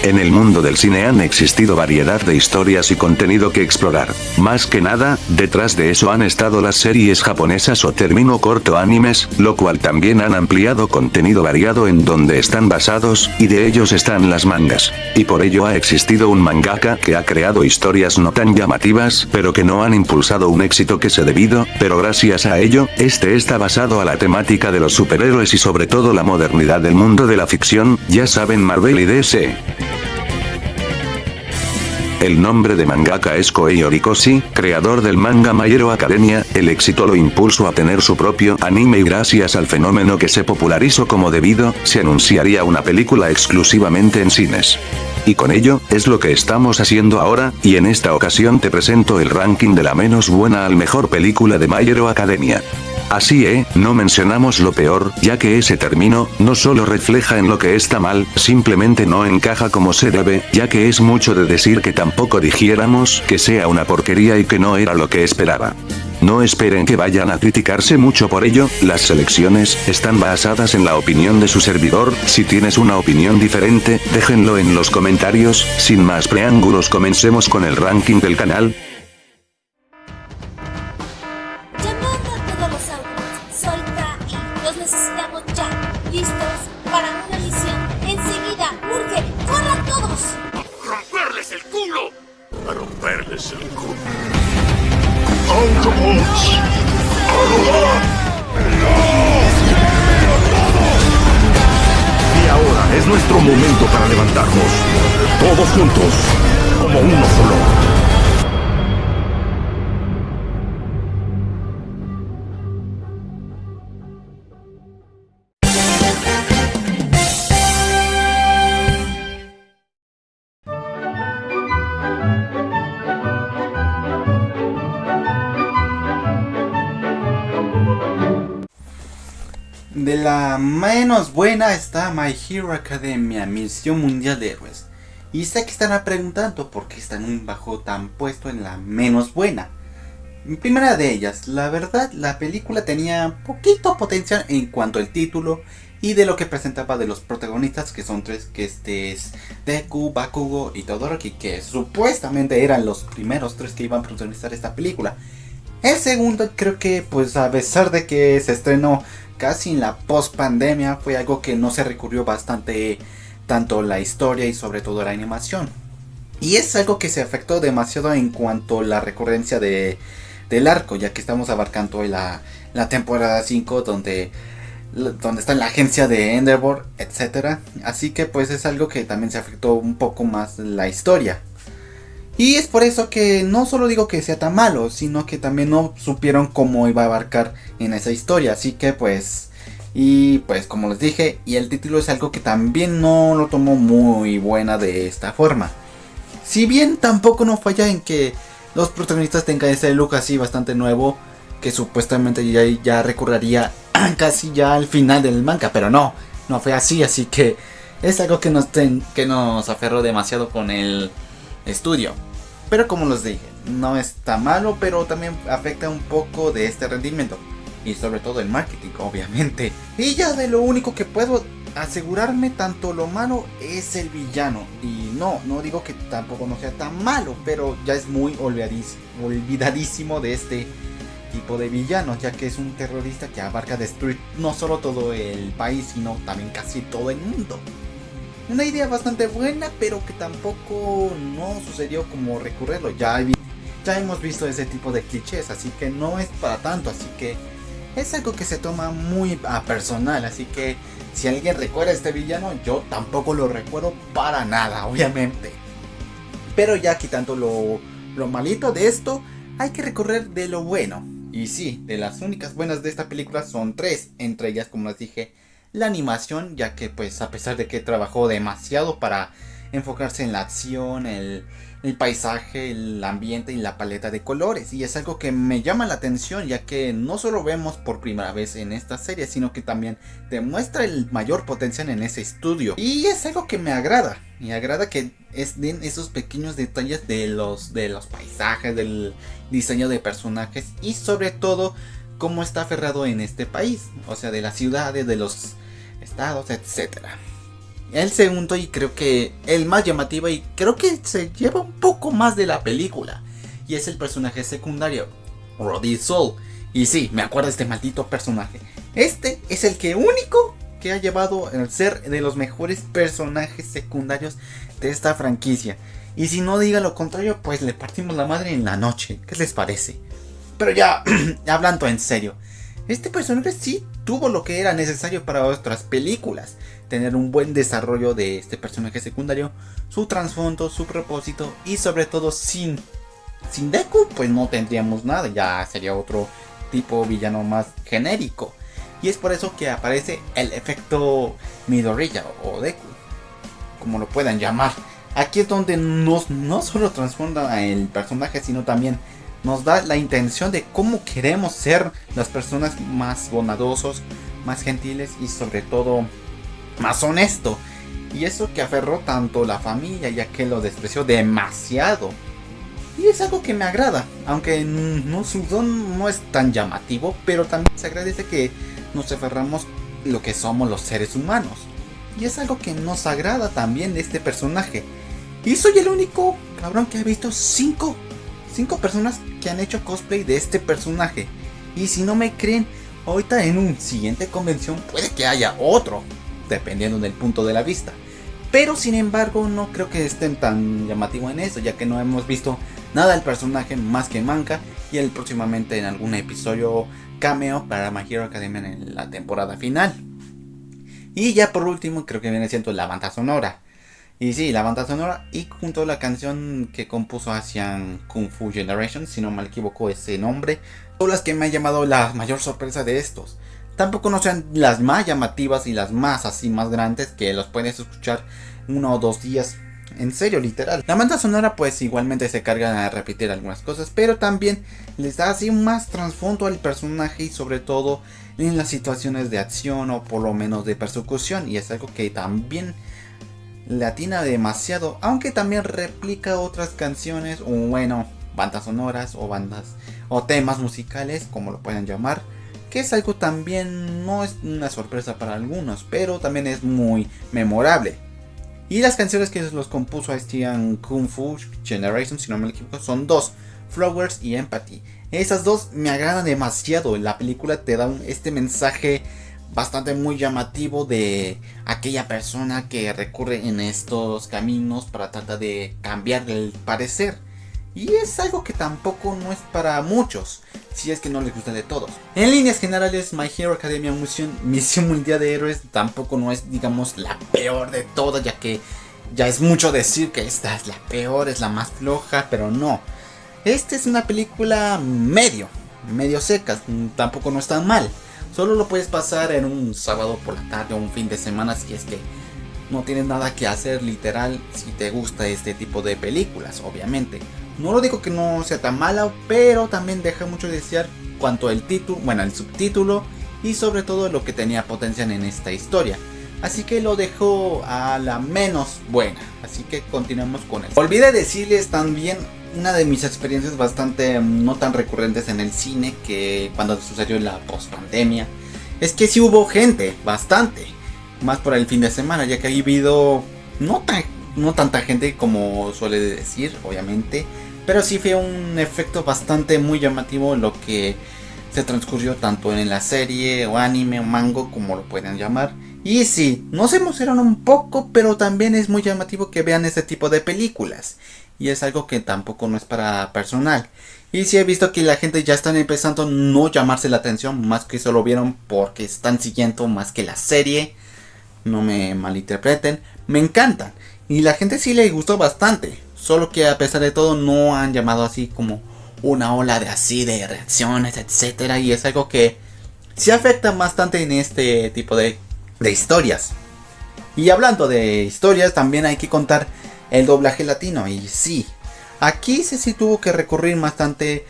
En el mundo del cine han existido variedad de historias y contenido que explorar. Más que nada, detrás de eso han estado las series japonesas o término corto animes, lo cual también han ampliado contenido variado en donde están basados, y de ellos están las mangas. Y por ello ha existido un mangaka que ha creado historias no tan llamativas, pero que no han impulsado un éxito que se debido, pero gracias a ello, este está basado a la temática de los superhéroes y sobre todo la modernidad del mundo de la ficción, ya saben, Marvel y DC. El nombre de mangaka es Kohei Horikoshi, creador del manga My Hero Academia. El éxito lo impulsó a tener su propio anime y gracias al fenómeno que se popularizó como debido, se anunciaría una película exclusivamente en cines. Y con ello, es lo que estamos haciendo ahora, y en esta ocasión te presento el ranking de la menos buena al mejor película de My Hero Academia. Así no mencionamos lo peor, ya que ese término, no solo refleja en lo que está mal, simplemente no encaja como se debe, ya que es mucho de decir que tampoco dijéramos que sea una porquería y que no era lo que esperaba. No esperen que vayan a criticarse mucho por ello, las selecciones están basadas en la opinión de su servidor. Si tienes una opinión diferente, déjenlo en los comentarios. Sin más preámbulos, comencemos con el ranking del canal. Llamando a todos los autos, soy Kai, los necesitamos ya, listos para una misión. Enseguida, urge, corran todos. ¡Romperles el culo! A romperles el culo. ¡Autobots! ¡Aloha! Y ahora es nuestro momento para levantarnos. Todos juntos, como uno solo. De la menos buena está My Hero Academia, Misión Mundial de Héroes. Y sé que estará preguntando por qué está en un bajo tan puesto en la menos buena. Primera de ellas, la verdad, la película tenía poquito potencial en cuanto al título y de lo que presentaba de los protagonistas, que son tres, que es Deku, Bakugo y Todoroki, que supuestamente eran los primeros tres que iban a protagonizar esta película. El segundo, creo que pues a pesar de que se estrenó casi en la post pandemia, fue algo que no se recurrió bastante, tanto la historia y sobre todo la animación. Y es algo que se afectó demasiado en cuanto a la recurrencia del arco, ya que estamos abarcando la temporada 5 donde está en la agencia de Endeavor, etc. Así que pues es algo que también se afectó un poco más la historia. Y es por eso que no solo digo que sea tan malo, sino que también no supieron cómo iba a abarcar en esa historia. Así que pues, y pues como les dije, y el título es algo que también no lo tomó muy buena de esta forma. Si bien tampoco no falla en que los protagonistas tengan ese look así bastante nuevo, que supuestamente ya recurriría casi ya al final del manga, pero no fue así. Así que es algo que nos aferró demasiado con el estudio. Pero como les dije, no está malo, pero también afecta un poco de este rendimiento. Y sobre todo el marketing, obviamente. Y ya de lo único que puedo asegurarme, tanto lo malo es el villano. Y no digo que tampoco no sea tan malo, pero ya es muy olvidadísimo de este tipo de villanos, ya que es un terrorista que abarca destruir no solo todo el país, sino también casi todo el mundo. Una idea bastante buena, pero que tampoco no sucedió como recurrirlo. Ya hemos visto ese tipo de clichés, así que no es para tanto. Así que es algo que se toma muy a personal. Así que si alguien recuerda a este villano, yo tampoco lo recuerdo para nada, obviamente. Pero ya quitando lo malito de esto, hay que recorrer de lo bueno. Y sí, de las únicas buenas de esta película son tres. Entre ellas, como les dije, la animación, ya que pues a pesar de que trabajó demasiado para enfocarse en la acción, el paisaje, el ambiente y la paleta de colores. Y es algo que me llama la atención, ya que no solo vemos por primera vez en esta serie, sino que también demuestra el mayor potencial en ese estudio. Y es algo que me agrada. Me agrada que den esos pequeños detalles de los paisajes, del diseño de personajes y sobre todo cómo está aferrado en este país, o sea, de las ciudades, de los estados, etcétera. el segundo y creo que el más llamativo y creo que se lleva un poco más de la película. Y es el personaje secundario, Roddy Soul. Y sí, me acuerdo de este maldito personaje. Este es el que único que ha llevado a ser de los mejores personajes secundarios de esta franquicia. Y si no diga lo contrario, pues le partimos la madre en la noche. ¿Qué les parece? Pero ya, hablando en serio, este personaje sí tuvo lo que era necesario para otras películas. Tener un buen desarrollo de este personaje secundario, su trasfondo, su propósito y sobre todo sin Deku pues no tendríamos nada, ya sería otro tipo villano más genérico. Y es por eso que aparece el efecto Midoriya o Deku, como lo puedan llamar. Aquí es donde no solo transforma el personaje, sino también nos da la intención de cómo queremos ser las personas más bondadosos, más gentiles y sobre todo más honesto. Y eso que aferró tanto la familia, ya que lo despreció demasiado. Y es algo que me agrada, aunque su don no es tan llamativo, pero también se agradece que nos aferramos lo que somos los seres humanos. Y es algo que nos agrada también de este personaje. Y soy el único cabrón que ha visto 5 personas que han hecho cosplay de este personaje. Y si no me creen, ahorita en un siguiente convención puede que haya otro, dependiendo del punto de la vista. Pero sin embargo no creo que estén tan llamativos en eso, ya que no hemos visto nada del personaje más que manga. Y él próximamente en algún episodio cameo para My Hero Academia en la temporada final. Y ya por último creo que viene siendo la banda sonora. Y sí, la banda sonora y junto a la canción que compuso Asian Kung Fu Generation, si no me equivoco ese nombre, son las que me han llamado la mayor sorpresa de estos. Tampoco no sean las más llamativas y las más así más grandes que los puedes escuchar 1 o 2 días. En serio, literal. La banda sonora pues igualmente se carga a repetir algunas cosas, pero también les da así más trasfondo al personaje y sobre todo en las situaciones de acción o por lo menos de persecución. Y es algo que también le atina demasiado, aunque también replica otras canciones o bueno, bandas sonoras o bandas o temas musicales, como lo puedan llamar, que es algo también no es una sorpresa para algunos, pero también es muy memorable. Y las canciones que los compuso Asian Kung Fu Generation, si no me equivoco, son 2, Flowers y Empathy. Esas dos me agradan demasiado. La película te da este mensaje bastante muy llamativo de aquella persona que recurre en estos caminos para tratar de cambiar el parecer. Y es algo que tampoco no es para muchos, si es que no les gusta de todos. En líneas generales, My Hero Academia Misión Mundial de Héroes tampoco no es, digamos, la peor de todas, ya que ya es mucho decir que esta es la peor, es la más floja, pero no. Esta es una película medio seca, tampoco no es tan mal. Solo lo puedes pasar en un sábado por la tarde o un fin de semana si es que no tienes nada que hacer, literal, si te gusta este tipo de películas, obviamente. No lo digo que no sea tan mala, pero también deja mucho de desear cuanto al título, bueno, el subtítulo y sobre todo lo que tenía potencial en esta historia. Así que lo dejo a la menos buena. Así que continuamos con él. Olvidé decirles también una de mis experiencias bastante no tan recurrentes en el cine, que cuando sucedió la post-pandemia, es que sí hubo gente, bastante. Más por el fin de semana, ya que ha habido no tanta gente como suele decir, obviamente. Pero sí fue un efecto bastante muy llamativo lo que se transcurrió tanto en la serie o anime o manga, como lo puedan llamar. Y sí, nos emocionaron un poco, pero también es muy llamativo que vean este tipo de películas. Y es algo que tampoco no es para personal. Y sí he visto que la gente ya están empezando a no llamarse la atención, más que solo vieron porque están siguiendo más que la serie. No me malinterpreten, me encantan. Y la gente sí le gustó bastante. Solo que a pesar de todo no han llamado así como una ola de reacciones, etcétera. Y es algo que sí afecta bastante en este tipo de historias. Y hablando de historias, también hay que contar el doblaje latino. Y sí, aquí sí tuvo que recurrir bastante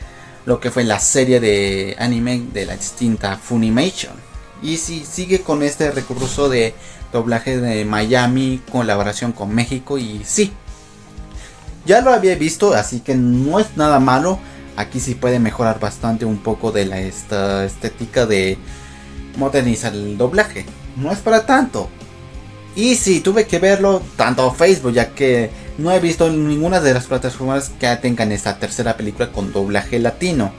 lo que fue la serie de anime de la extinta Funimation. Y sí, sigue con este recurso de doblaje de Miami, colaboración con México. Y sí, ya lo había visto, así que no es nada malo. Aquí sí puede mejorar bastante un poco de esta estética de modernizar el doblaje. No es para tanto, Y sí, tuve que verlo tanto Facebook, ya que no he visto ninguna de las plataformas que tengan esta tercera película con doblaje latino.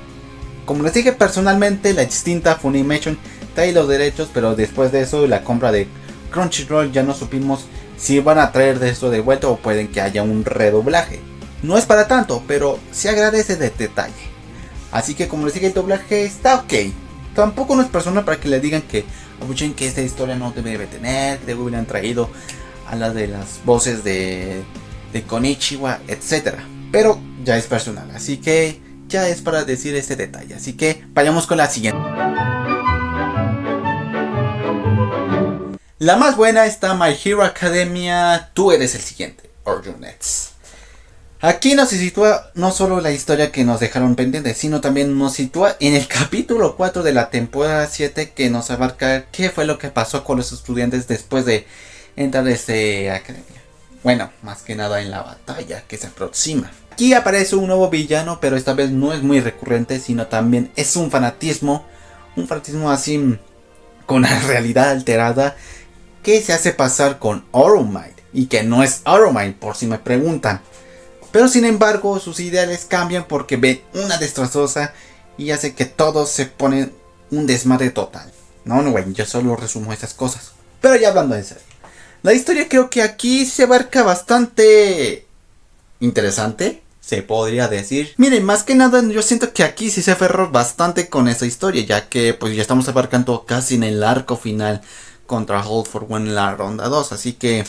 Como les dije, personalmente la extinta Funimation trae los derechos, pero después de eso la compra de Crunchyroll ya no supimos si van a traer de esto de vuelta o pueden que haya un redoblaje. No es para tanto, pero se agradece de detalle. Así que como les dije, el doblaje está ok. Tampoco no es persona para que le digan que esta historia no debe tener, que hubieran traído a la de las voces de Konichiwa, etc. Pero ya es personal, así que ya es para decir este detalle. Así que vayamos con la siguiente. La más buena está My Hero Academia, tú eres el siguiente, or your next. Aquí nos sitúa no solo la historia que nos dejaron pendientes, sino también nos sitúa en el capítulo 4 de la temporada 7, que nos abarca qué fue lo que pasó con los estudiantes después de entrar a esta academia. Bueno, más que nada en la batalla que se aproxima. Aquí aparece un nuevo villano, pero esta vez no es muy recurrente, sino también es un fanatismo así con la realidad alterada, que se hace pasar con All-Might, y que no es All-Might por si me preguntan. Pero sin embargo sus ideales cambian porque ve una destrozosa y hace que todos se ponen un desmadre total. No, güey, yo solo resumo esas cosas. Pero ya hablando en serio, la historia creo que aquí se abarca bastante interesante, se podría decir. Miren, más que nada yo siento que aquí sí se aferró bastante con esa historia, ya que pues ya estamos abarcando casi en el arco final contra All for One en la ronda 2, así que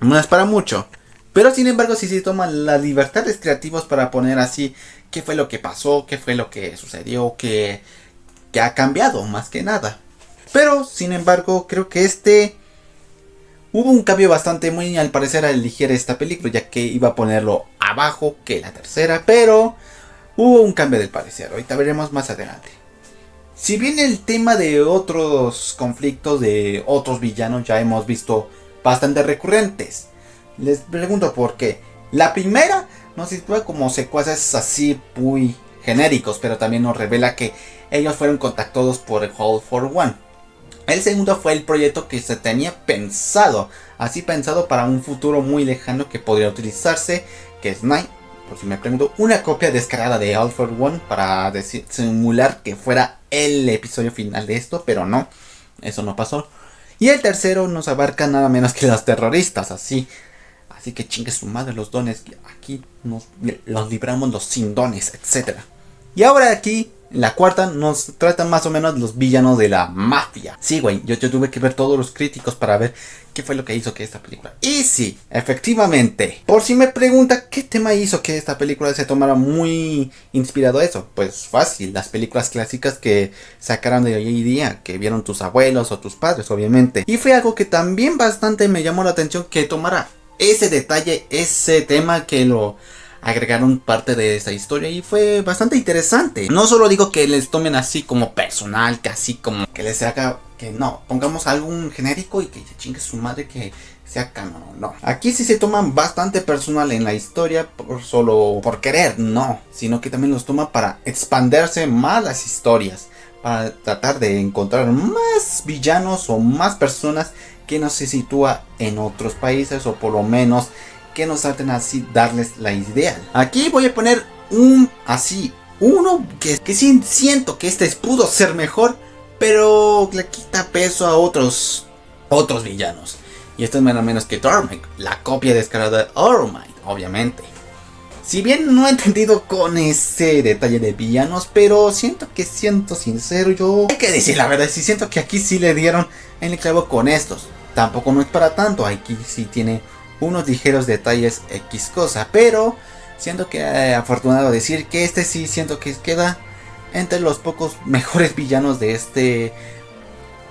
no es para mucho. Pero sin embargo sí se toman las libertades creativas para poner así qué fue lo que pasó, qué fue lo que sucedió, qué ha cambiado más que nada. Pero sin embargo creo que hubo un cambio bastante muy al parecer al elegir esta película, ya que iba a ponerlo abajo que la tercera, pero hubo un cambio del parecer, ahorita veremos más adelante. Si bien el tema de otros conflictos de otros villanos ya hemos visto bastante recurrentes, les pregunto por qué. La primera nos sitúa como secuaces así muy genéricos, pero también nos revela que ellos fueron contactados por el All for One. El segundo fue el proyecto que se tenía pensado para un futuro muy lejano que podría utilizarse, que es Night, por si me pregunto, una copia descarada de All for One para simular que fuera el episodio final de esto, pero no, eso no pasó. Y el tercero nos abarca nada menos que los terroristas, así que chingue su madre los dones, aquí los libramos los sin dones, etc. Y ahora aquí, en la cuarta, nos tratan más o menos los villanos de la mafia. Sí, güey, yo tuve que ver todos los críticos para ver qué fue lo que hizo que esta película. Y sí, efectivamente, por si me pregunta qué tema hizo que esta película se tomara muy inspirado a eso, pues fácil, las películas clásicas que sacaron de hoy en día, que vieron tus abuelos o tus padres, obviamente. Y fue algo que también bastante me llamó la atención que tomara ese detalle, ese tema, que lo agregaron parte de esa historia y fue bastante interesante. No solo digo que les tomen así como personal, que así como que les haga, que no, pongamos algo genérico y que chingue su madre que sea canon, no. Aquí sí se toman bastante personal en la historia, solo por querer, no, sino que también los toma para expandirse más las historias, para tratar de encontrar más villanos o más personas que no se sitúa en otros países, o por lo menos que nos traten así darles la ideal. Aquí voy a poner uno que sí siento que pudo ser mejor, pero le quita peso a otros villanos. Y esto es menos menos que Torment, la copia descarada de All-Might, obviamente. Si bien no he entendido con ese detalle de villanos, pero siento sincero, yo hay que decir la verdad, sí siento que aquí sí le dieron en el clavo con estos. Tampoco no es para tanto, aquí sí tiene unos ligeros detalles X cosa, pero siento que afortunado decir que sí siento que queda entre los pocos mejores villanos de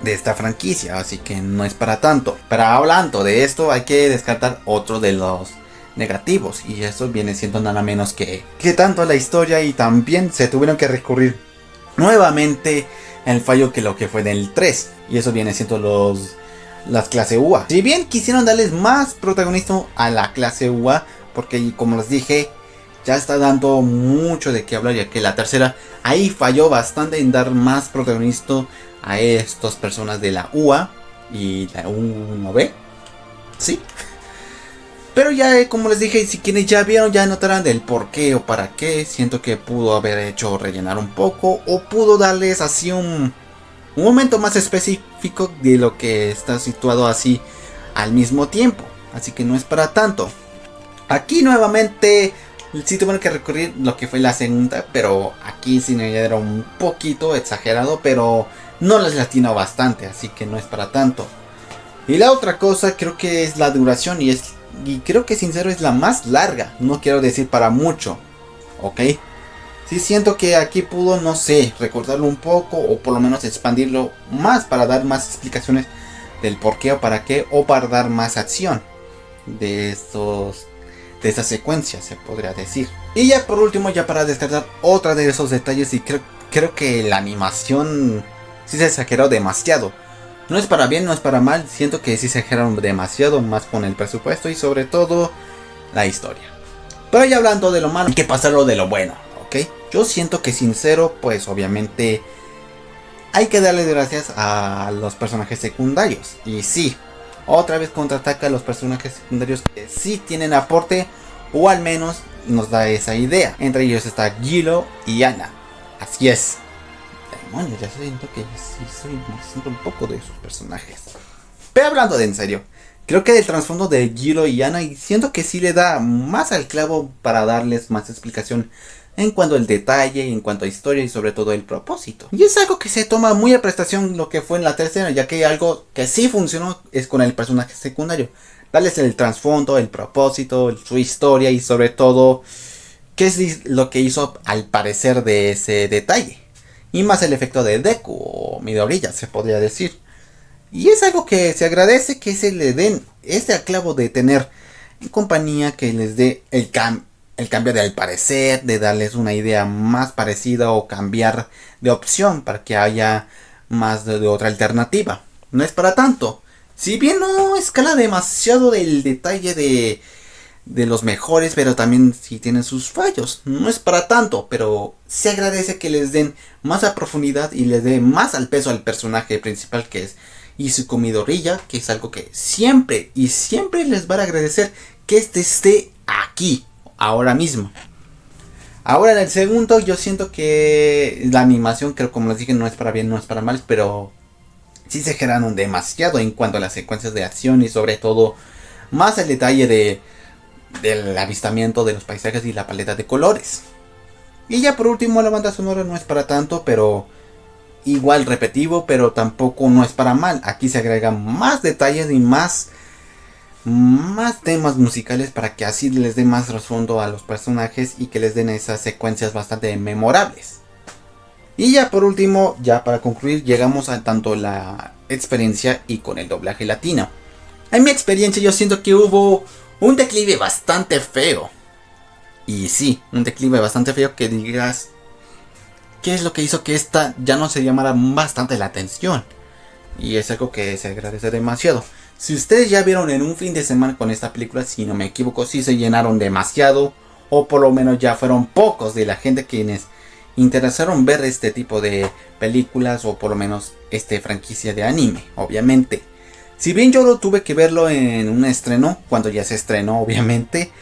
esta franquicia, así que no es para tanto. Pero hablando de esto, hay que descartar otro de los negativos, y eso viene siendo nada menos que tanto la historia, y también se tuvieron que recurrir nuevamente el fallo que lo que fue del 3, y eso viene siendo las clase UA. Si bien quisieron darles más protagonismo a la clase UA, porque como les dije, ya está dando mucho de qué hablar, ya que la tercera ahí falló bastante en dar más protagonismo a estas personas de la UA y la U1B, sí. Pero ya, como les dije, si quienes ya vieron, ya notarán del por qué o para qué. Siento que pudo haber hecho rellenar un poco, o pudo darles así un momento más específico de lo que está situado así al mismo tiempo. Así que no es para tanto. Aquí nuevamente sí tuvieron que recurrir lo que fue la segunda, pero aquí sí me era un poquito exagerado, pero no les latino bastante, así que no es para tanto. Y la otra cosa creo que es la duración, y creo que sincero es la más larga, no quiero decir para mucho, ¿ok? Sí siento que aquí pudo, no sé, recortarlo un poco o por lo menos expandirlo más para dar más explicaciones del por qué o para qué, o para dar más acción de esas secuencias, se podría decir. Y ya por último, ya para descartar otra de esos detalles, y creo que la animación sí se exageró demasiado. No es para bien, no es para mal, siento que sí se exageraron demasiado, más con el presupuesto y sobre todo la historia. Pero ya hablando de lo malo, hay que pasarlo de lo bueno, ¿ok? Yo siento que sincero, pues obviamente hay que darle gracias a los personajes secundarios. Y sí, otra vez contraataca a los personajes secundarios que sí tienen aporte, o al menos nos da esa idea. Entre ellos está Gilo y Anna. Así es. Demonios, ya siento que sí siento un poco de esos personajes. Pero hablando de en serio, creo que el trasfondo de Gilo y Anna, y siento que sí le da más al clavo para darles más explicación en cuanto al detalle, en cuanto a historia y sobre todo el propósito. Y es algo que se toma muy a prestación lo que fue en la tercera, ya que algo que sí funcionó es con el personaje secundario. Darles el trasfondo, el propósito, su historia y sobre todo qué es lo que hizo al parecer de ese detalle. Y más el efecto de Deku o Midoriya, se podría decir. Y es algo que se agradece que se le den ese clavo de tener compañía que les dé el cambio de al parecer, de darles una idea más parecida o cambiar de opción para que haya más de otra alternativa. No es para tanto. Si bien no escala demasiado del detalle de los mejores, pero también sí tienen sus fallos. No es para tanto, pero se agradece que les den más a profundidad y les dé más al peso al personaje principal, que es Izuku Midoriya, que es algo que siempre les van a agradecer que esté aquí, ahora mismo. Ahora en el segundo yo siento que la animación, creo como les dije, no es para bien, no es para mal, pero sí se exageraron demasiado en cuanto a las secuencias de acción y sobre todo más el detalle del avistamiento de los paisajes y la paleta de colores. Y ya por último la banda sonora no es para tanto, pero igual repetitivo, pero tampoco no es para mal. Aquí se agregan más detalles y más temas musicales para que así les dé más trasfondo a los personajes y que les den esas secuencias bastante memorables. Y ya por último, ya para concluir, llegamos a tanto la experiencia y con el doblaje latino. En mi experiencia yo siento que hubo un declive bastante feo. Y sí, un declive bastante feo que digas, ¿qué es lo que hizo que esta ya no se llamara bastante la atención? Y es algo que se agradece demasiado. Si ustedes ya vieron en un fin de semana con esta película, si no me equivoco, sí se llenaron demasiado. O por lo menos ya fueron pocos de la gente quienes interesaron ver este tipo de películas. O por lo menos franquicia de anime, obviamente. Si bien yo lo tuve que verlo en un estreno, cuando ya se estrenó obviamente.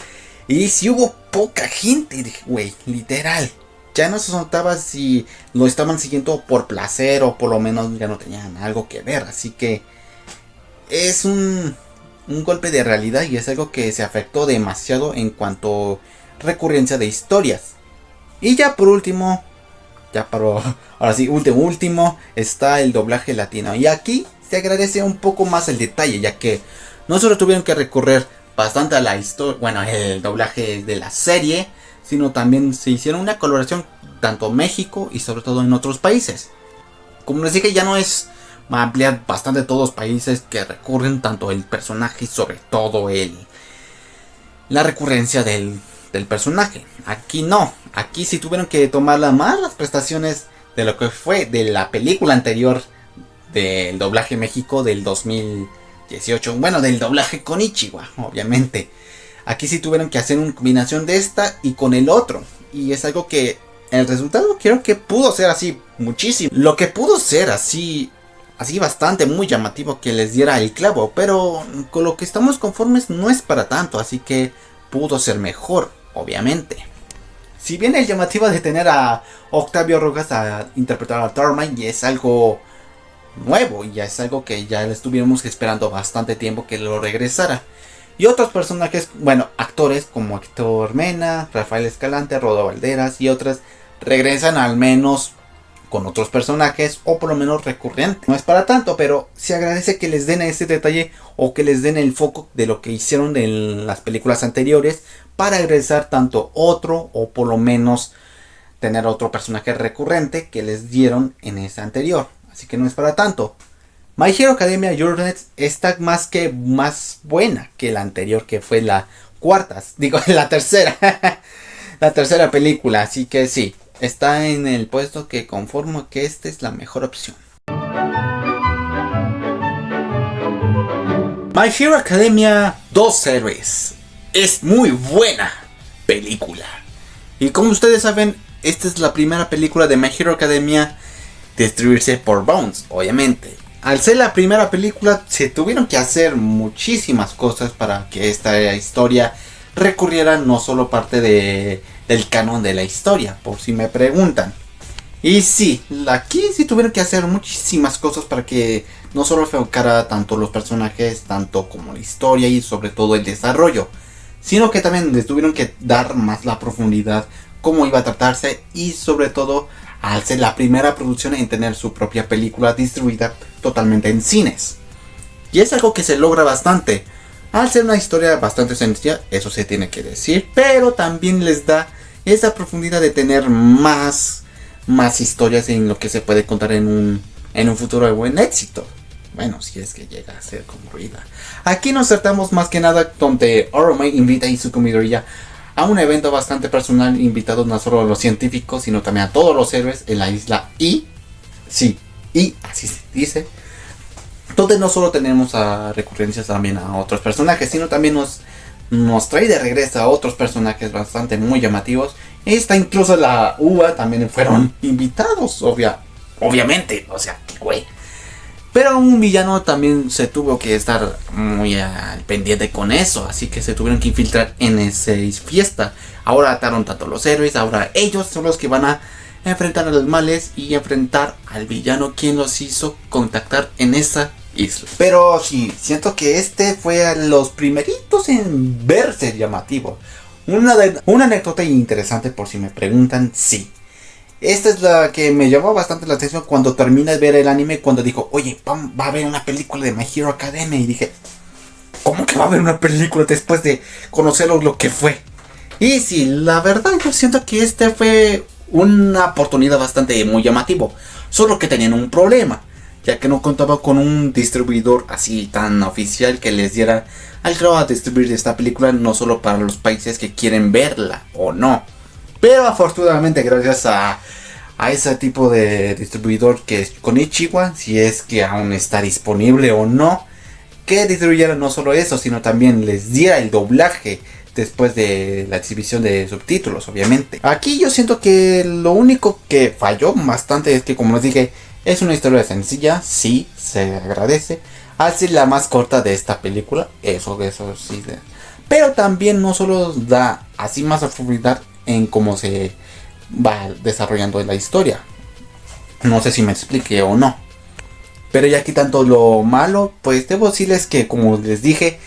Y si hubo poca gente, güey, literal. Ya no se notaba si lo estaban siguiendo por placer o por lo menos ya no tenían algo que ver. Así que es un golpe de realidad y es algo que se afectó demasiado en cuanto a recurrencia de historias. Y ya por último, ahora sí, último, está el doblaje latino. Y aquí se agradece un poco más el detalle, ya que no solo tuvieron que recurrir bastante a la historia, bueno, el doblaje de la serie, sino también se hicieron una colaboración tanto en México y sobre todo en otros países. Como les dije, ya no es ampliar bastante todos los países que recurren tanto el personaje y sobre todo la recurrencia del personaje. Aquí no, aquí sí tuvieron que tomar más las prestaciones de lo que fue de la película anterior del doblaje México del 2018, bueno, del doblaje con Ichiwa, obviamente. Aquí sí tuvieron que hacer una combinación de esta y con el otro. Y es algo que el resultado creo que pudo ser así muchísimo. Lo que pudo ser así así bastante muy llamativo que les diera el clavo, pero con lo que estamos conformes no es para tanto, así que pudo ser mejor, obviamente. Si bien el llamativo de tener a Octavio Rojas a interpretar a Darkman ya es algo nuevo, y ya es algo que ya le estuvimos esperando bastante tiempo que lo regresara. Y otros personajes, bueno, actores como Héctor Mena, Rafael Escalante, Rodo Valderas y otras regresan al menos con otros personajes o por lo menos recurrentes. No es para tanto, pero se agradece que les den ese detalle o que les den el foco de lo que hicieron en las películas anteriores para regresar tanto otro o por lo menos tener otro personaje recurrente que les dieron en esa anterior. Así que no es para tanto. My Hero Academia Journey está más buena que la anterior, que fue la tercera. La tercera película, así que sí, está en el puesto que conformo que esta es la mejor opción. My Hero Academia 2 Héroes es muy buena película. Y como ustedes saben, esta es la primera película de My Hero Academia distribuirse por Bones, obviamente. Al ser la primera película, se tuvieron que hacer muchísimas cosas para que esta historia recurriera no solo parte del canon de la historia, por si me preguntan. Y sí, aquí sí tuvieron que hacer muchísimas cosas para que no solo enfocara tanto los personajes, tanto como la historia y sobre todo el desarrollo, sino que también les tuvieron que dar más la profundidad, cómo iba a tratarse y sobre todo al ser la primera producción en tener su propia película distribuida totalmente en cines. Y es algo que se logra bastante. Al ser una historia bastante sencilla, eso se tiene que decir, pero también les da esa profundidad de tener más historias en lo que se puede contar en un futuro de buen éxito. Bueno, si es que llega a ser concluida. Aquí nos tratamos más que nada donde Oromai invita a Izuku Midoriya a un evento bastante personal, invitados no solo a los científicos, sino también a todos los héroes en la isla I. Sí, I, así se dice. Donde no solo tenemos a recurrencias también a otros personajes, sino también nos trae de regreso a otros personajes bastante muy llamativos. Esta incluso la UA también fueron invitados, obviamente, o sea, qué güey. Pero un villano también se tuvo que estar muy al pendiente con eso, así que se tuvieron que infiltrar en esa fiesta. Ahora ataron tanto los héroes, ahora ellos son los que van a enfrentar a los males y enfrentar al villano quien los hizo contactar en esa isla. Pero sí, siento que este fue a los primeritos en verse llamativo. Una anécdota interesante por si me preguntan, sí. Esta es la que me llamó bastante la atención cuando terminé de ver el anime, cuando dijo, oye, va a haber una película de My Hero Academia. Y dije, ¿cómo que va a haber una película después de conocer lo que fue? Y sí, la verdad yo siento que este fue una oportunidad bastante muy llamativo. Solo que tenían un problema, ya que no contaba con un distribuidor así tan oficial que les diera al grado a distribuir esta película no solo para los países que quieren verla o no. Pero afortunadamente gracias a ese tipo de distribuidor que es Konichiwa, si es que aún está disponible o no, que distribuyera no solo eso, sino también les diera el doblaje después de la exhibición de subtítulos, obviamente. Aquí yo siento que lo único que falló bastante es que, como les dije, es una historia sencilla, sí, se agradece. Hace la más corta de esta película, eso sí. Pero también no solo da así más profundidad en cómo se va desarrollando la historia. No sé si me explique o no. Pero ya quitando lo malo, pues debo decirles que, como les dije,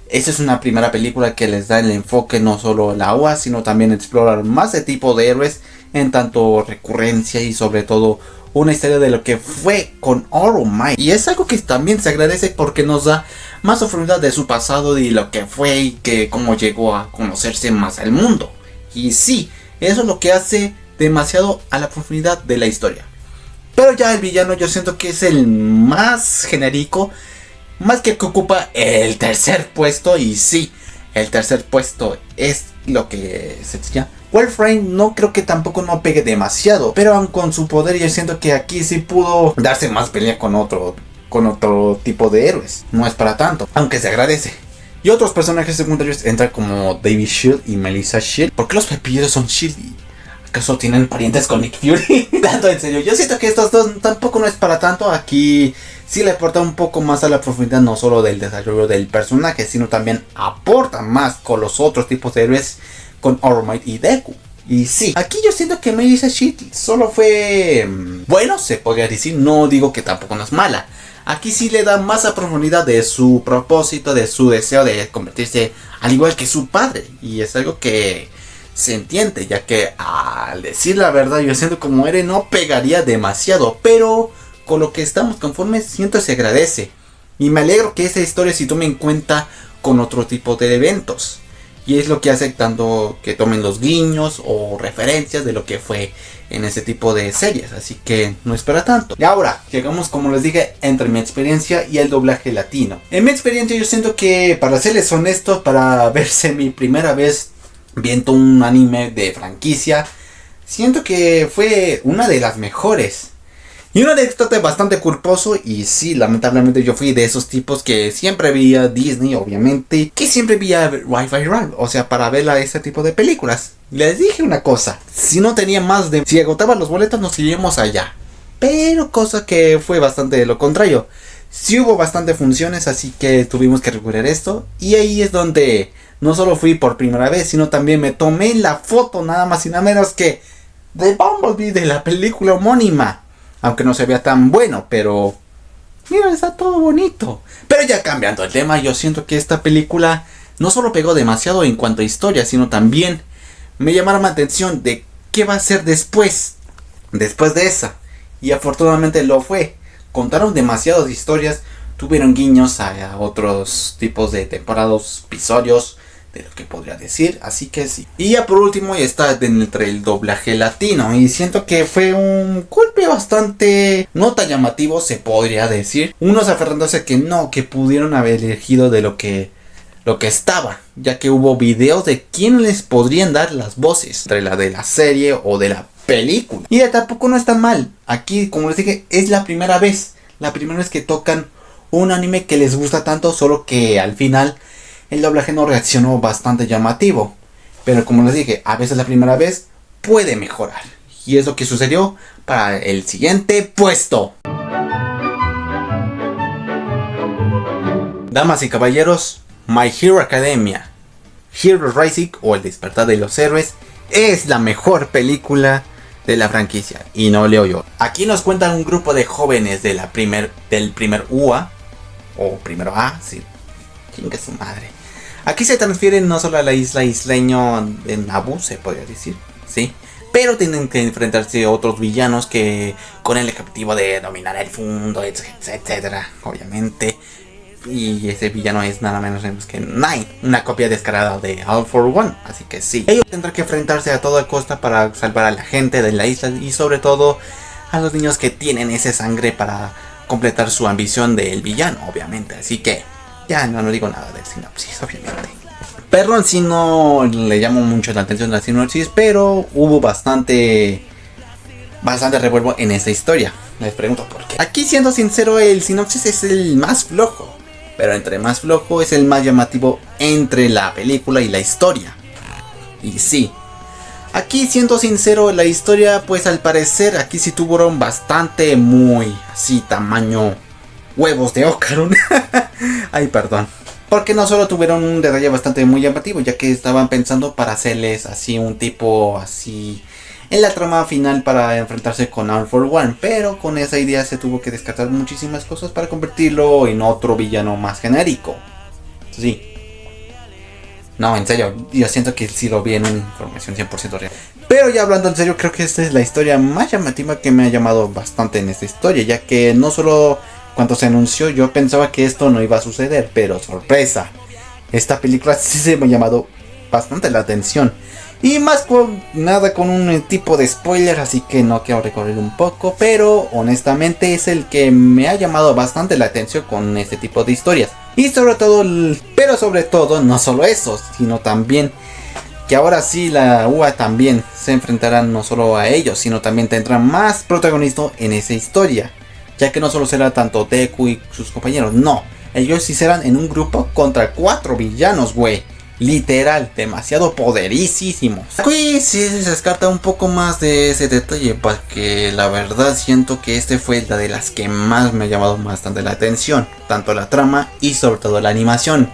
esta es una primera película que les da el enfoque no solo a la OA, sino también explorar más de tipo de héroes, en tanto recurrencia y sobre todo una historia de lo que fue con Oromai. Y es algo que también se agradece porque nos da más profundidad de su pasado y lo que fue y que cómo llegó a conocerse más al mundo. Y sí, eso es lo que hace demasiado a la profundidad de la historia. Pero ya el villano yo siento que es el más genérico, más que ocupa el tercer puesto. Y sí, el tercer puesto es lo que se llama Wolframe. No creo que tampoco no pegue demasiado, pero aun con su poder yo siento que aquí sí pudo darse más pelea con otro tipo de héroes. No es para tanto, aunque se agradece. Y otros personajes secundarios entran como David Shield y Melissa Shield. ¿Por qué los apellidos son Shield? ¿Acaso tienen parientes con Nick Fury? Tanto en serio, yo siento que estos dos tampoco no es para tanto. Aquí sí le aporta un poco más a la profundidad, no solo del desarrollo del personaje, sino también aporta más con los otros tipos de héroes, con All Might y Deku. Y sí, aquí yo siento que Melissa Shield solo fue bueno, se podría decir, no digo que tampoco no es mala. Aquí sí le da más a profundidad de su propósito, de su deseo de convertirse al igual que su padre. Y es algo que se entiende, ya que al decir la verdad yo siento como Eren no pegaría demasiado, pero con lo que estamos conformes siento se agradece. Y me alegro que esa historia se tome en cuenta con otro tipo de eventos. Y es lo que hace tanto que tomen los guiños o referencias de lo que fue en ese tipo de series. Así que no es para tanto. Y ahora llegamos, como les dije, entre mi experiencia y el doblaje latino. En mi experiencia yo siento que, para serles honestos, para verse mi primera vez viendo un anime de franquicia, siento que fue una de las mejores. Y una de estas bastante culposo, y sí, lamentablemente yo fui de esos tipos que siempre veía Disney, obviamente, que siempre veía Wi-Fi Run, o sea, para ver ese tipo de películas. Les dije una cosa, si no tenía más de... si agotaban los boletos nos iríamos allá. Pero cosa que fue bastante de lo contrario. Sí hubo bastante funciones, así que tuvimos que recurrir a esto. Y ahí es donde no solo fui por primera vez, sino también me tomé la foto nada más y nada menos que de Bumblebee, de la película homónima. Aunque no se vea tan bueno, pero mira, está todo bonito. Pero ya cambiando el tema, yo siento que esta película no solo pegó demasiado en cuanto a historia, sino también me llamaron la atención de qué va a ser después de esa. Y afortunadamente lo fue. Contaron demasiadas historias, tuvieron guiños a otros tipos de temporadas, episodios, de lo que podría decir, así que sí. Y ya por último ya está entre el doblaje latino, y siento que fue un golpe bastante no tan llamativo, se podría decir. Unos aferrándose que no, que pudieron haber elegido de lo que estaba, ya que hubo videos de quién les podrían dar las voces, entre la de la serie o de la película. Y tampoco no está mal. Aquí, como les dije, es la primera vez que tocan un anime que les gusta tanto, solo que al final el doblaje no reaccionó bastante llamativo. Pero como les dije, a veces la primera vez puede mejorar. Y es lo que sucedió para el siguiente puesto. Damas y caballeros, My Hero Academia, Hero Rising o El Despertar de los Héroes es la mejor película de la franquicia. Y no leo yo. Aquí nos cuentan un grupo de jóvenes del primer UA o primero A, sí. Chinga su madre. Aquí se transfieren no solo a la isla isleño de Naboo, se podría decir, sí, pero tienen que enfrentarse a otros villanos que con el objetivo de dominar el mundo, etcétera, obviamente. Y ese villano es nada menos que Nine, una copia descarada de All for One, así que sí. Ellos tendrán que enfrentarse a toda costa para salvar a la gente de la isla y sobre todo a los niños que tienen esa sangre para completar su ambición del villano, obviamente, así que ya no digo nada del sinopsis, obviamente. Perdón si no le llamo mucho la atención a la sinopsis, pero hubo bastante revuelo en esta historia. Les pregunto por qué. Aquí, siendo sincero, el sinopsis es el más flojo. Pero entre más flojo es el más llamativo entre la película y la historia. Y sí. Aquí, siendo sincero, la historia, pues al parecer, aquí sí tuvieron bastante, muy así, tamaño huevos de Ocarun. Ay, perdón. Porque no solo tuvieron un detalle bastante muy llamativo, ya que estaban pensando para hacerles así un tipo así en la trama final para enfrentarse con All for One, pero con esa idea se tuvo que descartar muchísimas cosas para convertirlo en otro villano más genérico. Sí. No, en serio, yo siento que sí lo vi en una información 100% real. Pero ya hablando en serio, creo que esta es la historia más llamativa que me ha llamado bastante en esta historia, ya que no solo cuando se anunció yo pensaba que esto no iba a suceder, pero sorpresa, esta película sí se me ha llamado bastante la atención. Y más con nada con un tipo de spoiler, así que no quiero recorrer un poco, pero honestamente es el que me ha llamado bastante la atención con este tipo de historias. Y sobre todo, no solo eso, sino también que ahora sí la UA también se enfrentará no solo a ellos, sino también tendrá más protagonismo en esa historia. Ya que no solo será tanto Deku y sus compañeros, no. Ellos sí serán en un grupo contra 4 villanos, güey. Literal, demasiado poderísimos. Aquí sí se descarta un poco más de ese detalle, porque la verdad siento que este fue la de las que más me ha llamado bastante la atención, tanto la trama y sobre todo la animación.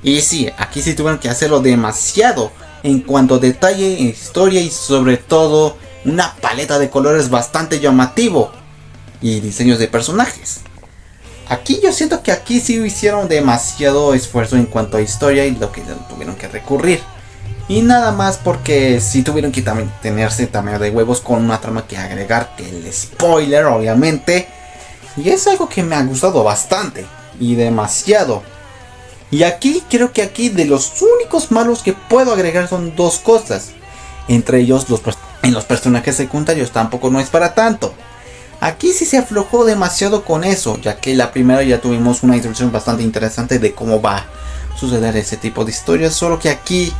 Y sí, aquí sí tuvieron que hacerlo demasiado en cuanto a detalle, historia y sobre todo una paleta de colores bastante llamativo y diseños de personajes. Aquí yo siento que aquí sí hicieron demasiado esfuerzo en cuanto a historia y lo que tuvieron que recurrir. Y nada más porque sí tuvieron que también tenerse tamaño de huevos con una trama que agregar, que el spoiler obviamente. Y es algo que me ha gustado bastante y demasiado. Y aquí creo que aquí de los únicos malos que puedo agregar son dos cosas. Entre ellos en los personajes secundarios tampoco no es para tanto. Aquí sí se aflojó demasiado con eso, ya que la primera ya tuvimos una introducción bastante interesante de cómo va a suceder ese tipo de historias, solo que aquí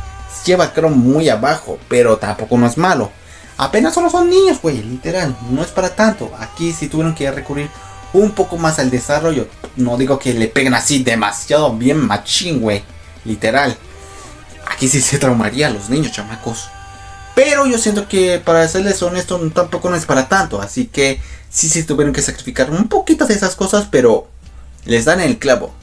lleva creo muy abajo, pero tampoco no es malo. Apenas solo son niños, güey, literal, no es para tanto. Aquí sí tuvieron que recurrir un poco más al desarrollo. No digo que le peguen así demasiado bien machín, güey, literal. Aquí sí se traumaría a los niños, chamacos. Pero yo siento que, para serles honesto, tampoco no es para tanto. Así que sí tuvieron que sacrificar un poquito de esas cosas, pero les dan el clavo.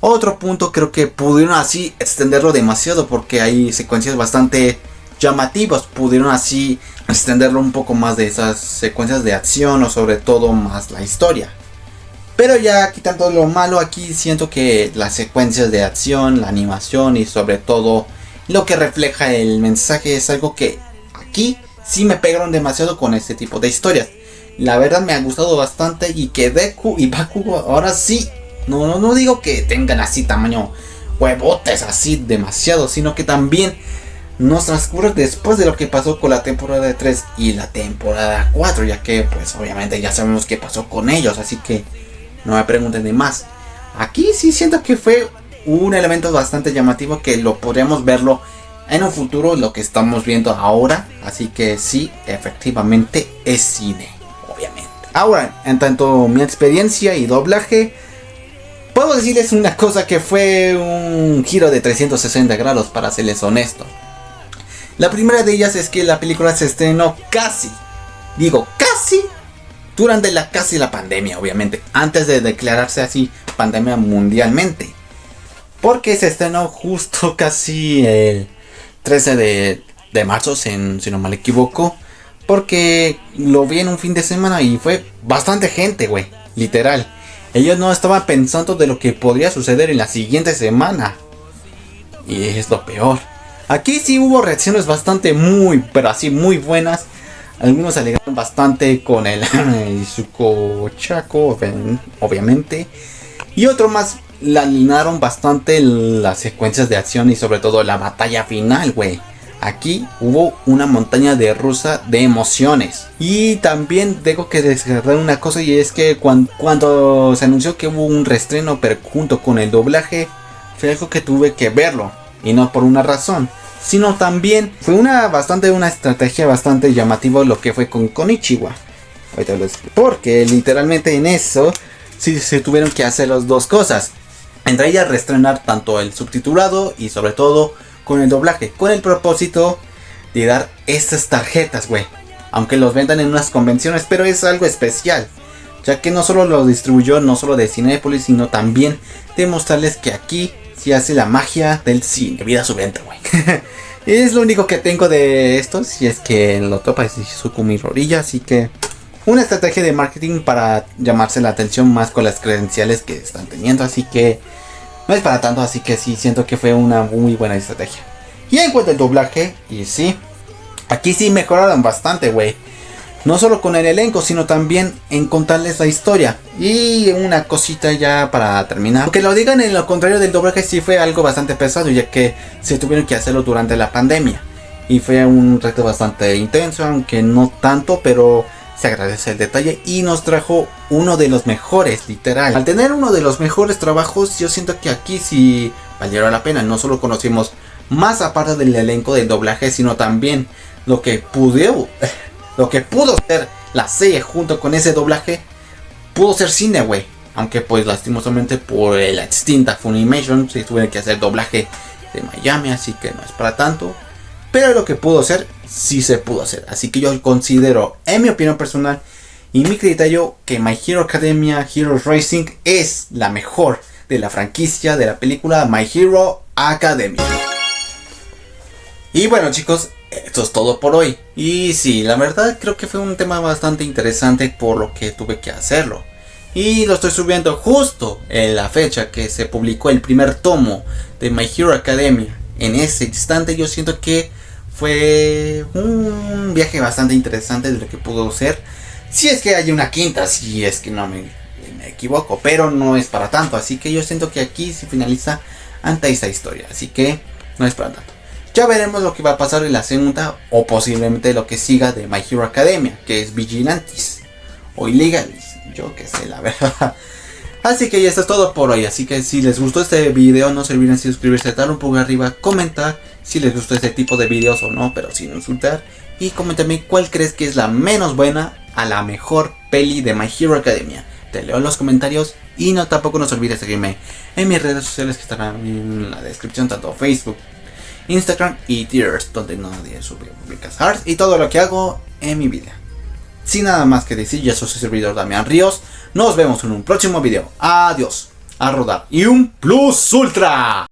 Otro punto, creo que pudieron así extenderlo demasiado, porque hay secuencias bastante llamativas. Pudieron así extenderlo un poco más de esas secuencias de acción, o sobre todo más la historia. Pero ya quitando lo malo, aquí siento que las secuencias de acción, la animación y sobre todo lo que refleja el mensaje es algo que aquí sí me pegaron demasiado con este tipo de historias. La verdad me ha gustado bastante, y que Deku y Bakugo ahora sí, no digo que tengan así tamaño huevotes así demasiado, sino que también nos transcurre después de lo que pasó con la temporada 3 y la temporada 4, ya que pues obviamente ya sabemos qué pasó con ellos, así que no me pregunten de más. Aquí sí siento que fue un elemento bastante llamativo, que lo podríamos verlo en un futuro, lo que estamos viendo ahora. Así que sí, efectivamente es cine, obviamente. Ahora, en tanto mi experiencia y doblaje, puedo decirles una cosa que fue un giro de 360 grados, para serles honesto. La primera de ellas es que la película se estrenó casi durante la pandemia, obviamente, antes de declararse así pandemia mundialmente. Porque se estrenó justo casi el 13 de marzo, si no mal equivoco. Porque lo vi en un fin de semana y fue bastante gente, güey. Literal. Ellos no estaban pensando de lo que podría suceder en la siguiente semana. Y es lo peor. Aquí sí hubo reacciones bastante pero así muy buenas. Algunos se alegraron bastante con el Izuku Chaco, obviamente. Y otros más la alinearon bastante las secuencias de acción y sobre todo la batalla final, güey. Aquí hubo una montaña de rusa de emociones. Y también tengo que descargar una cosa, y es que cuando se anunció que hubo un reestreno, pero junto con el doblaje, fue algo que tuve que verlo. Y no por una razón, sino también fue una estrategia bastante llamativa lo que fue con Konichiwa. Ahorita lo explico. Porque literalmente en eso sí se tuvieron que hacer las dos cosas. Entre ellas reestrenar tanto el subtitulado y sobre todo con el doblaje, con el propósito de dar estas tarjetas, güey. Aunque los vendan en unas convenciones, pero es algo especial, ya que no solo lo distribuyó, no solo de Cinépolis, sino también demostrarles que aquí sí hace la magia del cine. Vida su venta, güey. Es lo único que tengo de esto, si es que lo topa es Izuku Mirorilla, así que una estrategia de marketing para llamarse la atención más con las credenciales que están teniendo, así que no es para tanto, así que sí siento que fue una muy buena estrategia. Y en cuanto al doblaje, y sí, aquí sí mejoraron bastante, güey. No solo con el elenco, sino también en contarles la historia. Y una cosita ya para terminar. Aunque lo digan en lo contrario del doblaje, sí fue algo bastante pesado, ya que se tuvieron que hacerlo durante la pandemia. Y fue un reto bastante intenso, aunque no tanto, pero se agradece el detalle y nos trajo uno de los mejores, literal. Al tener uno de los mejores trabajos, yo siento que aquí sí valieron la pena. No solo conocimos más aparte del elenco del doblaje, sino también lo que pudo ser la serie junto con ese doblaje. Pudo ser cine, güey. Aunque pues lastimosamente por la extinta Funimation se tuvieron que hacer doblaje de Miami, así que no es para tanto. Pero lo que pudo hacer, sí se pudo hacer. Así que yo considero, en mi opinión personal y mi criterio, que My Hero Academia Heroes Racing es la mejor de la franquicia de la película My Hero Academia. Y bueno, chicos, esto es todo por hoy. Y sí, la verdad creo que fue un tema bastante interesante, por lo que tuve que hacerlo. Y lo estoy subiendo justo en la fecha que se publicó el primer tomo de My Hero Academia. En ese instante yo siento que fue un viaje bastante interesante de lo que pudo ser. Si es que hay una quinta, si es que no me equivoco, pero no es para tanto. Así que yo siento que aquí se finaliza ante esta historia. Así que no es para tanto. Ya veremos lo que va a pasar en la segunda, o posiblemente lo que siga de My Hero Academia, que es Vigilantes o Illegalis, yo que sé, la verdad. Así que ya esto es todo por hoy. Así que si les gustó este video, no se olviden de suscribirse, darle un pulgar arriba, comentar si les gustó este tipo de videos o no, pero sin insultar. Y coméntame cuál crees que es la menos buena a la mejor peli de My Hero Academia. Te leo en los comentarios. Y no, tampoco no se olvides de seguirme en mis redes sociales que estarán en la descripción, tanto Facebook, Instagram y Twitter, donde nadie sube publicas arts y todo lo que hago en mi vida. Sin nada más que decir, yo soy su servidor Damián Ríos. Nos vemos en un próximo video. Adiós. A rodar. Y un plus ultra.